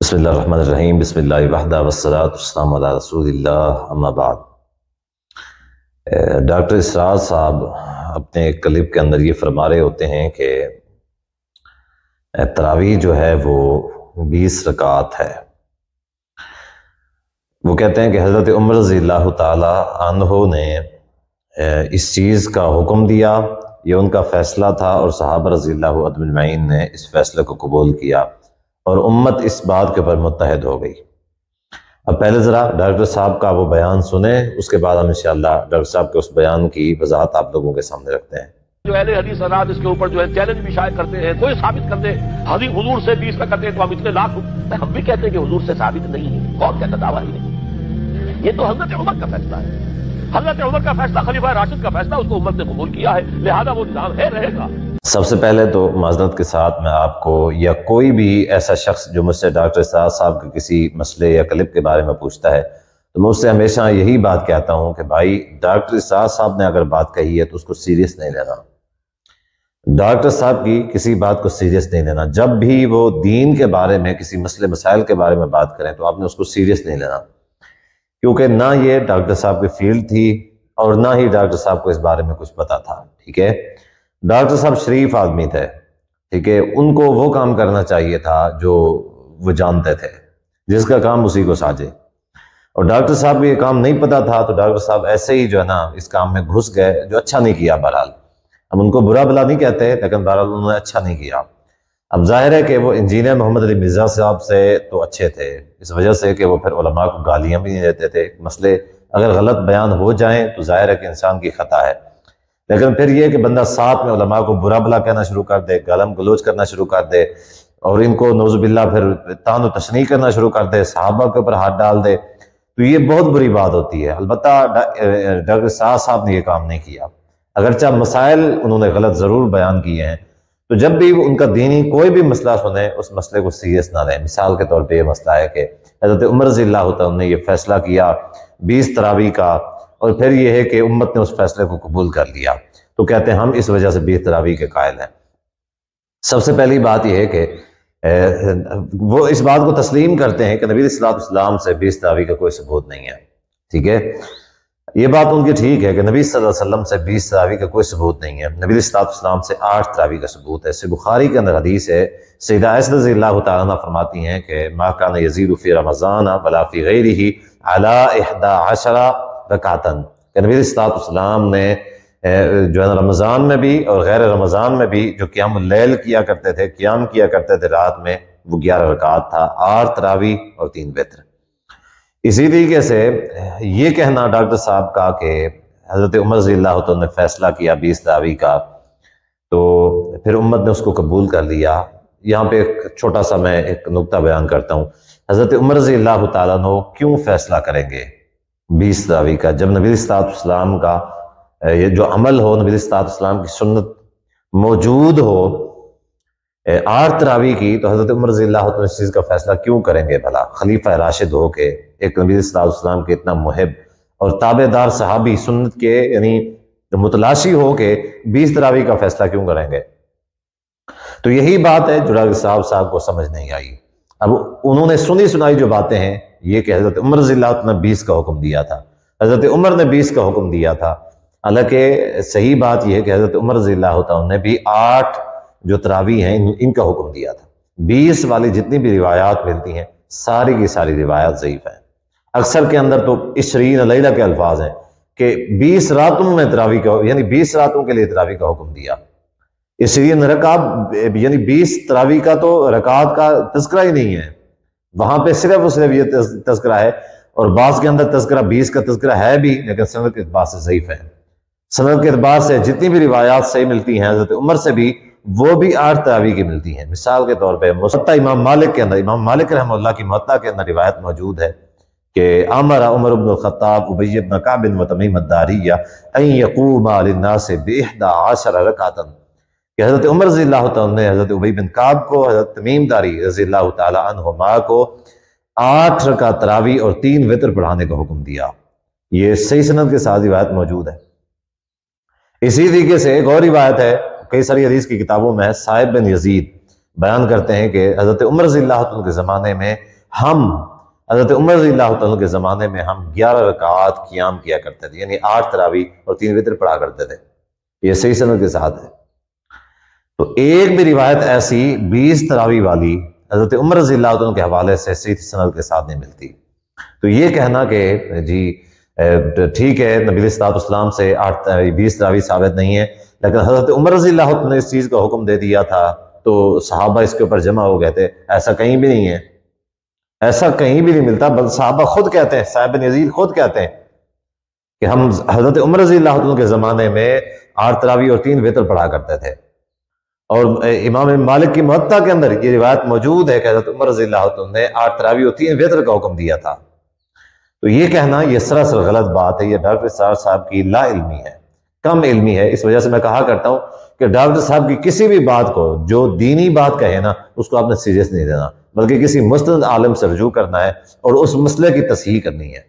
بسم اللہ الرحمن الرحیم بسم اللہ وحدہ والصلاة والسلام علی رسول اللہ اما بعد۔ ڈاکٹر اسرار صاحب اپنے ایک کلپ کے اندر یہ فرما رہے ہوتے ہیں کہ تراویح جو ہے وہ 20 رکعات ہے۔ وہ کہتے ہیں کہ حضرت عمر رضی اللہ تعالی عنہ نے اس چیز کا حکم دیا، یہ ان کا فیصلہ تھا اور صحابہ رضی اللہ اجمعین نے اس فیصلے کو قبول کیا اور امت اس بات کے اوپر متحد ہو گئی۔ اب پہلے ذرا ڈاکٹر صاحب کا وہ بیان سنیں، اس کے بعد ہم انشاءاللہ ڈاکٹر صاحب کے اس بیان کی وضاحت آپ لوگوں کے سامنے رکھتے ہیں۔ جو اہل حدیث حضرات اس کے اوپر جو ہے چیلنج بھی شائع کرتے ہیں، کوئی ثابت کر دے حضور سے 20 کا کرتے ہیں تو ہم اتنے لاکھ، ہم بھی کہتے ہیں کہ حضور سے ثابت نہیں ہے، کون کہتا دعویٰ ہی نہیں، یہ تو حضرت عمر کا فیصلہ ہے، حضرت عمر کا فیصلہ، خلیفہ راشد کا فیصلہ، اس کو امت نے قبول کیا ہے، لہذا وہ نظام ہے، رہے گا۔ سب سے پہلے تو معذرت کے ساتھ میں آپ کو یا کوئی بھی ایسا شخص جو مجھ سے ڈاکٹر اسرار صاحب کے کسی مسئلے یا کلپ کے بارے میں پوچھتا ہے تو میں اس سے ہمیشہ یہی بات کہتا ہوں کہ بھائی ڈاکٹر اسرار صاحب نے اگر بات کہی ہے تو اس کو سیریس نہیں لینا، ڈاکٹر صاحب کی کسی بات کو سیریس نہیں لینا۔ جب بھی وہ دین کے بارے میں کسی مسئلے مسائل کے بارے میں بات کریں تو آپ نے اس کو سیریس نہیں لینا، کیونکہ نہ یہ ڈاکٹر صاحب کی فیلڈ تھی اور نہ ہی ڈاکٹر صاحب کو اس بارے میں کچھ پتا تھا، ٹھیک ہے۔ ڈاکٹر صاحب شریف آدمی تھے، ٹھیک ہے، ان کو وہ کام کرنا چاہیے تھا جو وہ جانتے تھے، جس کا کام اسی کو ساجے، اور ڈاکٹر صاحب کو یہ کام نہیں پتا تھا تو ڈاکٹر صاحب ایسے ہی جو ہے نا اس کام میں گھس گئے، جو اچھا نہیں کیا۔ بہرحال ہم ان کو برا بلا نہیں کہتے، لیکن بہرحال انہوں نے اچھا نہیں کیا۔ اب ظاہر ہے کہ وہ انجینئر محمد علی مرزا صاحب سے تو اچھے تھے، اس وجہ سے کہ وہ پھر علماء کو گالیاں بھی نہیں دیتے تھے، مسئلے اگر غلط بیان ہو جائیں تو ظاہر ہے کہ انسان کی خطا ہے، لیکن پھر یہ کہ بندہ ساتھ میں علماء کو برا بلا کہنا شروع کر دے، گالم گلوچ کرنا شروع کر دے اور ان کو نعوذ باللہ پھر طعن و تشنیع کرنا شروع کر دے، صحابہ کے اوپر ہاتھ ڈال دے، تو یہ بہت بری بات ہوتی ہے۔ البتہ ڈاکٹر اسرار صاحب نے یہ کام نہیں کیا، اگرچہ مسائل انہوں نے غلط ضرور بیان کیے ہیں، تو جب بھی ان کا دینی کوئی بھی مسئلہ سنیں اس مسئلے کو سیریس نہ لیں۔ مثال کے طور پہ یہ مسئلہ ہے کہ حضرت عمر رضی اللہ عنہ نے یہ فیصلہ کیا 20 تراویح کا، اور پھر یہ ہے کہ امت نے اس فیصلے کو قبول کر لیا، تو کہتے ہیں ہم اس وجہ سے 20 تراویح کے قائل ہیں۔ سب سے پہلی بات یہ ہے کہ وہ اس بات کو تسلیم کرتے ہیں کہ نبی صلی اللہ علیہ وسلم سے 20 تراویح کا کوئی ثبوت نہیں ہے، ٹھیک ہے، یہ بات ان کی ٹھیک ہے کہ نبی صلی اللہ علیہ وسلم سے 20 تراویح کا کوئی ثبوت نہیں ہے، نبی صلی اللہ علیہ وسلم سے 8 تراویح کا ثبوت ہے۔ بخاری کے اندر حدیث ہے، سیدہ عائشہ رضی اللہ تعالیٰ عنہ فرماتی ہیں کہ ما کان یزید فی رمضان ولا فی غیرہ علی 11 رکعۃ، کہ نبی صلی اللہ علیہ وسلم نے جو ہے رمضان میں بھی اور غیر رمضان میں بھی جو قیام اللیل کیا کرتے تھے، قیام کیا کرتے تھے رات میں، وہ 11 رکعات تھا، 8 تراویح اور 3 وتر۔ اسی طریقے سے یہ کہنا ڈاکٹر صاحب کا کہ حضرت عمر رضی اللہ عنہ نے فیصلہ کیا 20 تراویح کا تو پھر امت نے اس کو قبول کر لیا، یہاں پہ ایک چھوٹا سا میں ایک نقطہ بیان کرتا ہوں۔ حضرت عمر رضی اللہ تعالیٰ عنہ کیوں فیصلہ کریں گے 20 تراویح کا، جب نبی صلی اللہ علیہ وسلم کا یہ جو عمل ہو، نبی صلی اللہ علیہ وسلم کی سنت موجود ہو 8 تراویح کی، تو حضرت عمر رضی اللہ عنہ اس چیز کا فیصلہ کیوں کریں گے بھلا؟ خلیفہ راشد ہو کے، ایک نبی صلی اللہ علیہ وسلم کے اتنا محب اور تابع دار صحابی، سنت کے یعنی متلاشی ہو کے 20 تراویح کا فیصلہ کیوں کریں گے؟ تو یہی بات ہے جو ڈاکٹر صاحب کو سمجھ نہیں آئی۔ اب انہوں نے سنی سنائی جو باتیں ہیں یہ کہ حضرت عمر رضی اللہ عنہ نے 20 کا حکم دیا تھا، حضرت عمر نے 20 کا حکم دیا تھا، حالانکہ صحیح بات یہ ہے کہ حضرت عمر رضی اللہ عنہ نے بھی 8 جو تراویح ہیں ان کا حکم دیا تھا۔ 20 والی جتنی بھی روایات ملتی ہیں ساری کی ساری روایات ضعیف ہیں، اکثر کے اندر تو 20 لیلہ کے الفاظ ہیں کہ 20 راتوں میں تراویح کا، یعنی 20 راتوں کے لیے تراویح کا حکم دیا۔ 20 رکعت یعنی 20 تراویح کا تو رکعات کا تذکرہ ہی نہیں ہے، وہاں پہ صرف اور صرف یہ تذکرہ ہے، اور بعض کے اندر تذکرہ 20 کا تذکرہ ہے بھی، لیکن سند کے اعتبار سے ضعیف ہے۔ سند کے اعتبار سے جتنی بھی روایات صحیح ملتی ہیں حضرت عمر سے بھی، وہ بھی 8 تراویح کی ملتی ہیں۔ مثال کے طور پہ موطا امام مالک کے اندر، امام مالک رحمہ اللہ کی موطا کے اندر روایت موجود ہے کہ امر عمر بن الخطاب ابی بن کعب و تمیم الداریہ ان یقوم للناس ب11 رکعۃ، کہ حضرت عمر رضی اللہ تعالیٰ نے حضرت ابی بن کعب کو، حضرت تمیم داری رضی اللہ تعالی عنہما کو 8 رکعت تراویح اور 3 وتر پڑھانے کا حکم دیا۔ یہ صحیح سند کے ساتھ روایت موجود ہے۔ اسی طریقے سے ایک اور روایت ہے، کئی ساری حدیث کی کتابوں میں صاحب بن یزید بیان کرتے ہیں کہ حضرت عمر رضی اللہ عنہ کے زمانے میں ہم حضرت عمر رضی اللہ تعالیٰ کے زمانے میں ہم 11 رکعات قیام کیا کرتے تھے، یعنی 8 تراویح اور 3 وتر پڑھا کرتے تھے۔ یہ صحیح سند کے ساتھ ہے۔ تو ایک بھی روایت ایسی 20 تراویح والی حضرت عمر رضی اللہ عنہ کے حوالے سے صحیح سند کے ساتھ نہیں ملتی۔ تو یہ کہنا کہ جی ٹھیک ہے نبی علیہ الصلوۃ والسلام سے 20 تراویح ثابت نہیں ہے، لیکن حضرت عمر رضی اللہ عنہ نے اس چیز کا حکم دے دیا تھا تو صحابہ اس کے اوپر جمع ہو گئے تھے، ایسا کہیں بھی نہیں ہے، ایسا کہیں بھی نہیں ملتا۔ بل صحابہ خود کہتے ہیں، صاحب بن یزید خود کہتے ہیں کہ ہم حضرت عمر رضی اللہ عنہ کے زمانے میں 8 تراویح اور 3 وتر پڑھا کرتے تھے، اور امام مالک کی موطا کے اندر یہ روایت موجود ہے کہ حضرت عمر رضی اللہ عنہ نے 8 تراویح اور 3 وتر کا حکم دیا تھا۔ تو یہ کہنا یہ سراسر غلط بات ہے، یہ ڈاکٹر اسرار صاحب کی لا علمی ہے، کم علمی ہے۔ اس وجہ سے میں کہا کرتا ہوں کہ ڈاکٹر صاحب کی کسی بھی بات کو جو دینی بات کہے نا اس کو آپ نے سیریس نہیں دینا، بلکہ کسی مستند عالم سے رجوع کرنا ہے اور اس مسئلے کی تصحیح کرنی ہے۔